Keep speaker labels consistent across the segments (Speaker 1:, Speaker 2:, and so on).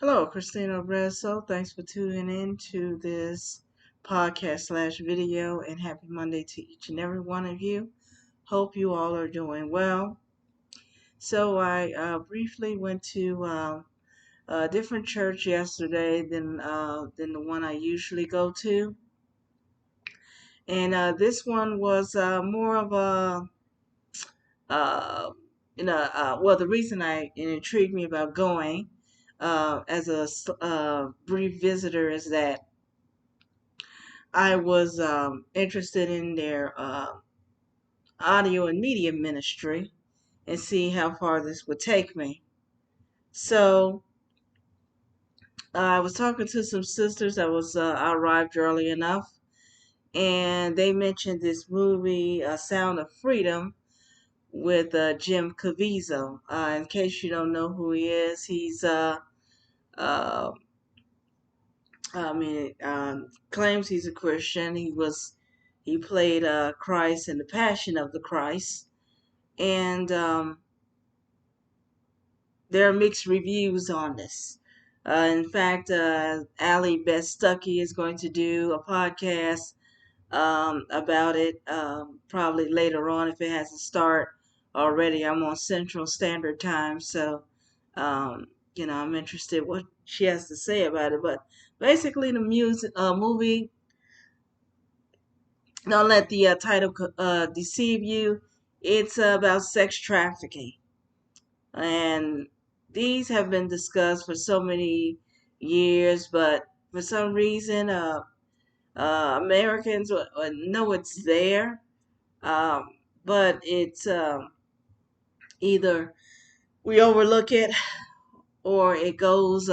Speaker 1: Hello, Christina Bresso. Thanks for tuning in to this podcast slash video, and happy Monday to each and every one of you. Hope you all are doing well. So I briefly went to a different church yesterday than the one I usually go to, and this one was more of a uh, well, the reason it intrigued me about going as a brief visitor is that I was interested in their audio and media ministry and see how far this would take me. So I was talking to some sisters. I arrived early enough, and they mentioned this movie, Sound of Freedom, with Jim Caviezel. In case you don't know who he is, uh, claims he's a Christian. He played Christ in the Passion of the Christ, and there are mixed reviews on this. In fact, Allie Beth Stuckey is going to do a podcast about it probably later on if it hasn't started already. I'm on Central Standard Time, so um, I'm interested what she has to say about it. But basically, the movie. Don't let the title deceive you. It's about sex trafficking. And these have been discussed for so many years, but for some reason, Americans know it's there, um, but it's either we overlook it or it goes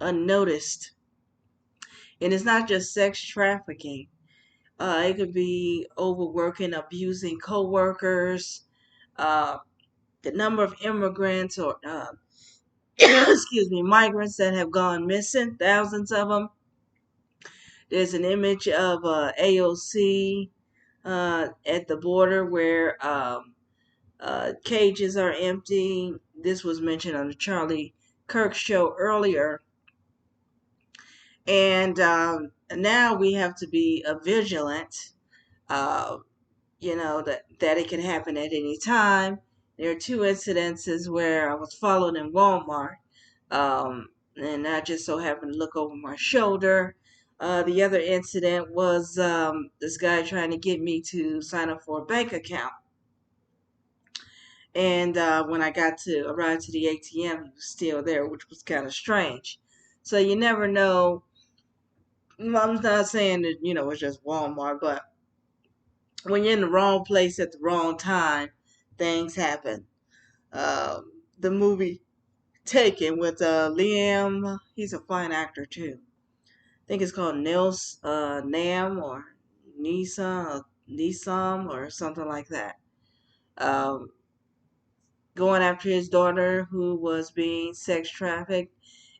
Speaker 1: unnoticed. And it's not just sex trafficking. It could be overworking, abusing coworkers, uh, the number of immigrants or excuse me, migrants that have gone missing, thousands of them. There's an image of AOC at the border where cages are empty. This was mentioned on the Charlie Kirk show earlier. And now we have to be vigilant, uh, that it can happen at any time. There are two incidences where I was followed in Walmart, and I just so happened to look over my shoulder. The other incident was this guy trying to get me to sign up for a bank account. And when I arrived to the ATM, he was still there, which was kind of strange. So you never know. I'm not saying that, it's just Walmart, but when you're in the wrong place at the wrong time, things happen. The movie Taken with Liam, he's a fine actor too. I think it's called Nils Nam or Nisam or something like that. Um, Going after his daughter who was being sex trafficked,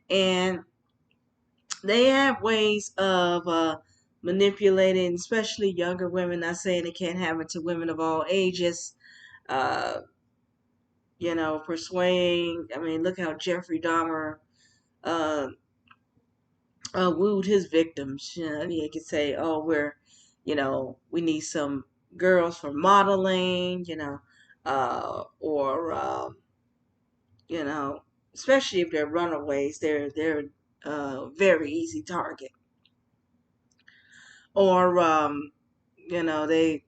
Speaker 1: and they have ways of manipulating, especially younger women. Not saying it can't happen to women of all ages. Uh, Persuading. I mean, look how Jeffrey Dahmer uh, wooed his victims. He could say, "Oh, we need some girls for modeling," or you know, especially if they're runaways, they're very easy target. Or they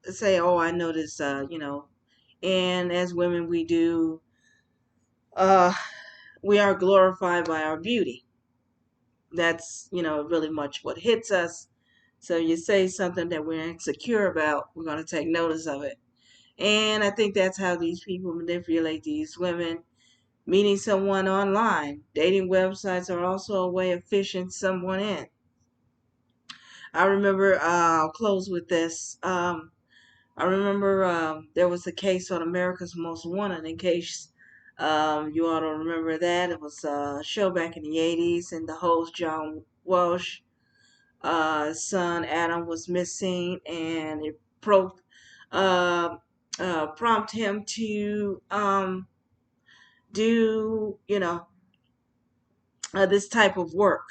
Speaker 1: say, "Oh, I noticed," and as women, uh, we are glorified by our beauty. That's really much what hits us. So you say something that we're insecure about, we're going to take notice of it. And I think that's how these people manipulate these women, meeting someone online. Dating websites are also a way of fishing someone in. I remember, I'll close with this. I remember there was a case on America's Most Wanted, in case you all don't remember that. It was a show back in the 80s, and the host, John Walsh, son Adam was missing, and it uh, prompt him to do this type of work.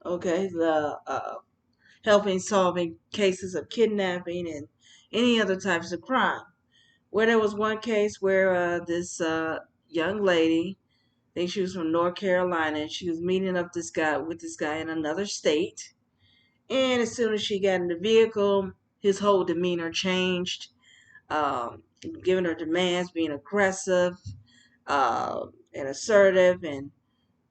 Speaker 1: Okay, the helping solving cases of kidnapping and any other types of crime. Where there was one case where this young lady, I think she was from North Carolina, and she was meeting up with this guy in another state. And as soon as she got in the vehicle, his whole demeanor changed, um, giving her demands, being aggressive and assertive, and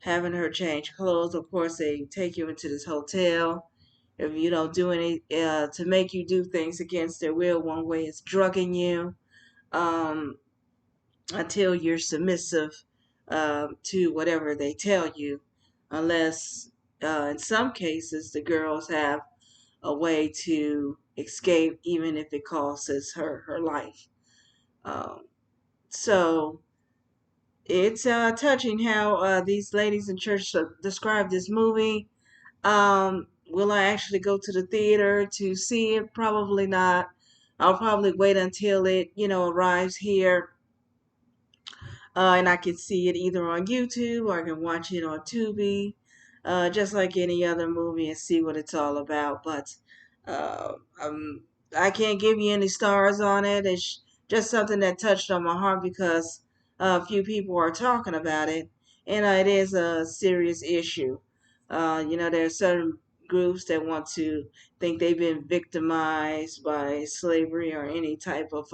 Speaker 1: having her change clothes. Of course, they take you into this hotel. If you don't do any to make you do things against their will, one way is drugging you um, until you're submissive to whatever they tell you, unless in some cases the girls have a way to escape, even if it costs her life. Um, so it's touching how these ladies in church describe this movie. Will I actually go to the theater to see it? Probably not. I'll probably wait until it, arrives here, and I can see it either on YouTube or I can watch it on Tubi, just like any other movie, and see what it's all about. But uh, um, I can't give you any stars on it. It's just something that touched on my heart because a few people are talking about it, and it is a serious issue. There are certain groups that want to think they've been victimized by slavery or any type of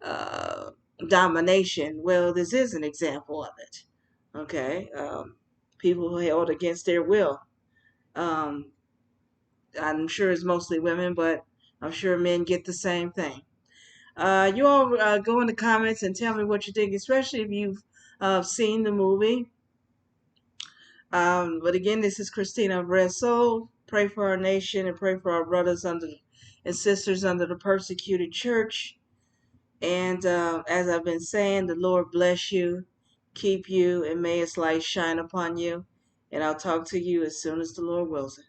Speaker 1: uh, domination. Well, this is an example of it. Okay, people who held against their will. Um, I'm sure it's mostly women, but I'm sure men get the same thing. You all go in the comments and tell me what you think, especially if you've seen the movie. But again, this is Christina of Red Soul. Pray for our nation and pray for our brothers and sisters under the persecuted church. And as I've been saying, the Lord bless you, keep you, and may His light shine upon you. And I'll talk to you as soon as the Lord wills it.